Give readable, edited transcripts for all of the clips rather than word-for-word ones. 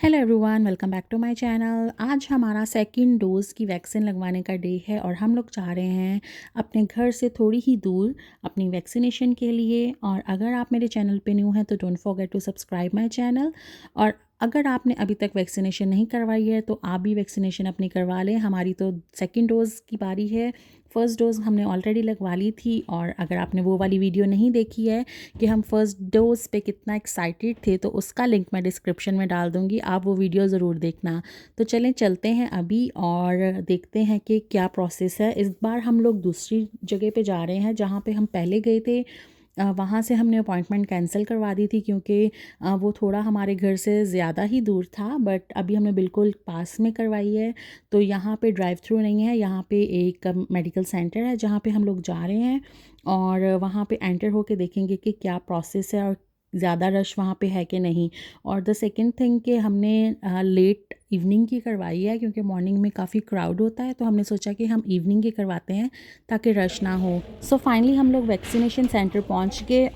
Hello everyone, welcome back to my channel. आज हमारा second dose की वैक्सीन लगवाने का डे है और हम लोग जा रहे हैं अपने घर से थोड़ी ही दूर अपनी वैक्सीनेशन के लिए। और अगर आप मेरे चैनल पे न्यू हैं तो don't forget to subscribe my channel. और अगर आपने अभी तक वैक्सीनेशन नहीं करवाई है तो आप भी वैक्सीनेशन अपनी करवा लें। हमारी तो सेकंड डोज़ की बारी है। फ़र्स्ट डोज़ हमने ऑलरेडी लगवा ली थी। और अगर आपने वो वाली वीडियो नहीं देखी है कि हम फर्स्ट डोज़ पे कितना एक्साइटेड थे तो उसका लिंक मैं डिस्क्रिप्शन में डाल दूँगी, आप वो वीडियो ज़रूर देखना। तो चलें चलते हैं अभी और देखते हैं कि क्या प्रोसेस है। इस बार हम लोग दूसरी जगह पे जा रहे हैं जहाँ पे हम पहले गए थे। वहाँ से हमने अपॉइंटमेंट कैंसिल करवा दी थी क्योंकि वो थोड़ा हमारे घर से ज़्यादा ही दूर था। बट अभी हमने बिल्कुल पास में करवाई है। तो यहाँ पे ड्राइव थ्रू नहीं है, यहाँ पे एक मेडिकल सेंटर है जहाँ पे हम लोग जा रहे हैं। और वहाँ पे एंटर होके देखेंगे कि क्या प्रोसेस है और ज़्यादा रश वहाँ पे है कि नहीं। और द सेकंड थिंग कि हमने लेट इवनिंग की करवाई है क्योंकि मॉर्निंग में काफ़ी क्राउड होता है, तो हमने सोचा कि हम इवनिंग की करवाते हैं ताकि रश ना हो। सो फाइनली हम लोग वैक्सीनेशन सेंटर पहुँच गए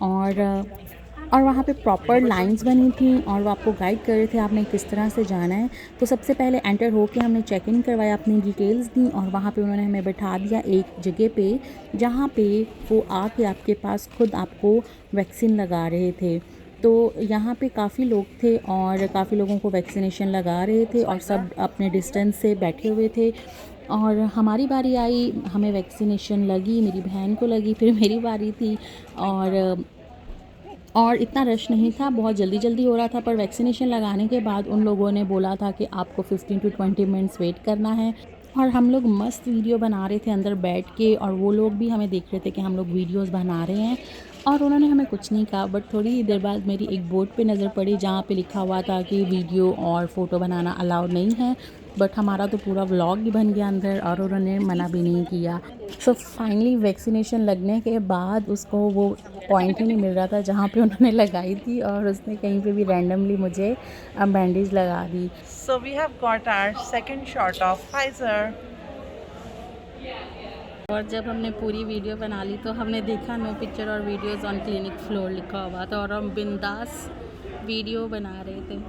और वहाँ पे प्रॉपर लाइंस बनी थी और वो आपको गाइड कर रहे थे आपने किस तरह से जाना है। तो सबसे पहले एंटर होके हमने चेक इन करवाया, अपनी डिटेल्स दी और वहाँ पे उन्होंने हमें बैठा दिया एक जगह पे जहाँ पे वो आके आपके पास खुद आपको वैक्सीन लगा रहे थे। तो यहाँ पे काफ़ी लोग थे और काफ़ी लोगों को वैक्सीनेशन लगा रहे थे और सब अपने डिस्टेंस से बैठे हुए थे। और हमारी बारी आई, हमें वैक्सीनेशन लगी, मेरी बहन को लगी, फिर मेरी बारी थी। और इतना रश नहीं था, बहुत जल्दी जल्दी हो रहा था। पर वैक्सीनेशन लगाने के बाद उन लोगों ने बोला था कि आपको 15 टू 20 मिनट्स वेट करना है। और हम लोग मस्त वीडियो बना रहे थे अंदर बैठ के और वो लोग भी हमें देख रहे थे कि हम लोग वीडियोस बना रहे हैं। और उन्होंने हमें कुछ नहीं कहा। बट थोड़ी ही देर बाद मेरी एक बोर्ड पे नज़र पड़ी जहाँ पे लिखा हुआ था कि वीडियो और फ़ोटो बनाना अलाउड नहीं है। बट हमारा तो पूरा व्लॉग ही बन गया अंदर और उन्होंने मना भी नहीं किया। सो फाइनली वैक्सीनेशन लगने के बाद उसको वो पॉइंट ही नहीं मिल रहा था जहाँ पे उन्होंने लगाई थी और उसने कहीं पे भी रैंडमली मुझे बैंडेज लगा दी। So we have got our second shot of Pfizer. और जब हमने पूरी वीडियो बना ली तो हमने देखा नो पिक्चर और वीडियोस ऑन क्लिनिक फ्लोर लिखा हुआ था और हम बिंदास वीडियो बना रहे थे।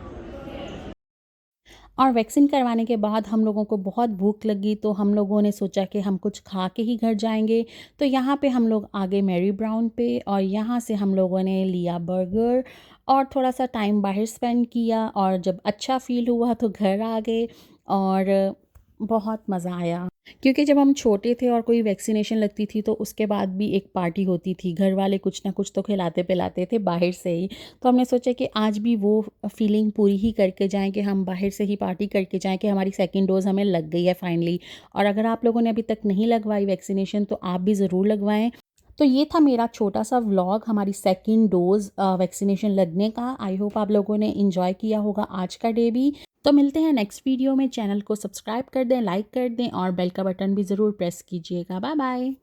और वैक्सीन करवाने के बाद हम लोगों को बहुत भूख लगी तो हम लोगों ने सोचा कि हम कुछ खा के ही घर जाएंगे। तो यहाँ पे हम लोग आ गए मैरी ब्राउन पे और यहाँ से हम लोगों ने लिया बर्गर और थोड़ा सा टाइम बाहर स्पेंड किया। और जब अच्छा फ़ील हुआ तो घर आ गए और बहुत मज़ा आया। क्योंकि जब हम छोटे थे और कोई वैक्सीनेशन लगती थी तो उसके बाद भी एक पार्टी होती थी, घर वाले कुछ ना कुछ तो खिलाते पिलाते थे बाहर से ही। तो हमने सोचा कि आज भी वो फीलिंग पूरी ही करके जाएँ कि हम बाहर से ही पार्टी करके जाएँ कि हमारी सेकंड डोज़ हमें लग गई है फाइनली। और अगर आप लोगों ने अभी तक नहीं लगवाई वैक्सीनेशन तो आप भी ज़रूर लगवाएँ। तो ये था मेरा छोटा सा व्लॉग हमारी सेकंड डोज़ वैक्सीनेशन लगने का। आई होप आप लोगों ने एंजॉय किया होगा आज का डे भी। तो मिलते हैं नेक्स्ट वीडियो में। चैनल को सब्सक्राइब कर दें, लाइक कर दें और बेल का बटन भी ज़रूर प्रेस कीजिएगा। Bye bye.